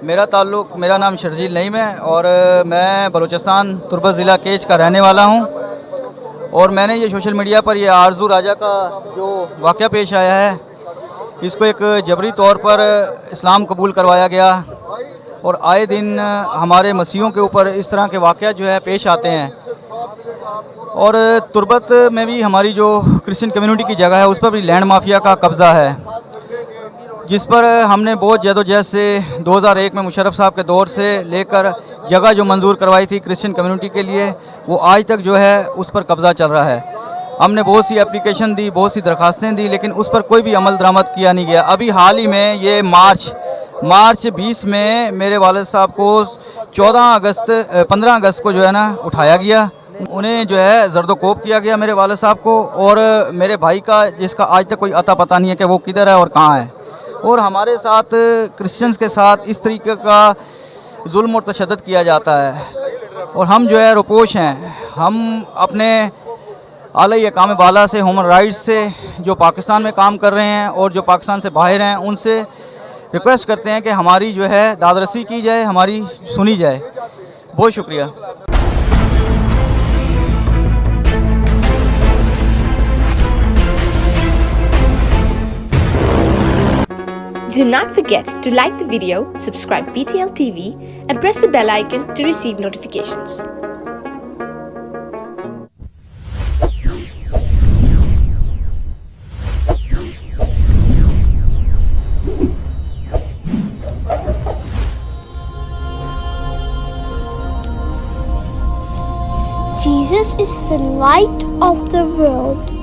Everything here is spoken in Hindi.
मेरा नाम शर्जील नईम है और मैं बलूचिस्तान तुर्बत ज़िला केच का रहने वाला हूँ। और मैंने ये सोशल मीडिया पर ये आरजू राजा का जो वाक़या पेश आया है, इसको एक जबरी तौर पर इस्लाम कबूल करवाया गया और आए दिन हमारे मसीहों के ऊपर इस तरह के वाक़या जो है पेश आते हैं। और तुर्बत में भी हमारी जो क्रिश्चियन कम्युनिटी की जगह है उस पर भी लैंड माफिया का कब्ज़ा है, जिस पर हमने बहुत जदोजहद से 2001 में मुशर्रफ साहब के दौर से लेकर जगह जो मंजूर करवाई थी क्रिश्चियन कम्युनिटी के लिए, वो आज तक जो है उस पर कब्ज़ा चल रहा है। हमने बहुत सी एप्लीकेशन दी, बहुत सी दरखास्तें दी, लेकिन उस पर कोई भी अमल दरामद किया नहीं गया। अभी हाल ही में ये मार्च 20 में मेरे वालिद साहब को 15 अगस्त को जो है ना उठाया गया। उन्हें जो है जर्दोकोब किया गया मेरे वालिद साहब को, और मेरे भाई का जिसका आज तक कोई अता पता नहीं है कि वो किधर है और कहाँ है। और हमारे साथ क्रिश्चियंस के साथ इस तरीके का जुल्म और तशद्दुद किया जाता है और हम जो है रुपोश हैं। हम अपने आला काम बाला से, ह्यूमन राइट्स से जो पाकिस्तान में काम कर रहे हैं और जो पाकिस्तान से बाहर हैं, उनसे रिक्वेस्ट करते हैं कि हमारी जो है दादरसी की जाए, हमारी सुनी जाए। बहुत शुक्रिया। Do not forget to like the video, subscribe BTL TV and press the bell icon to receive notifications. Jesus is the light of the world.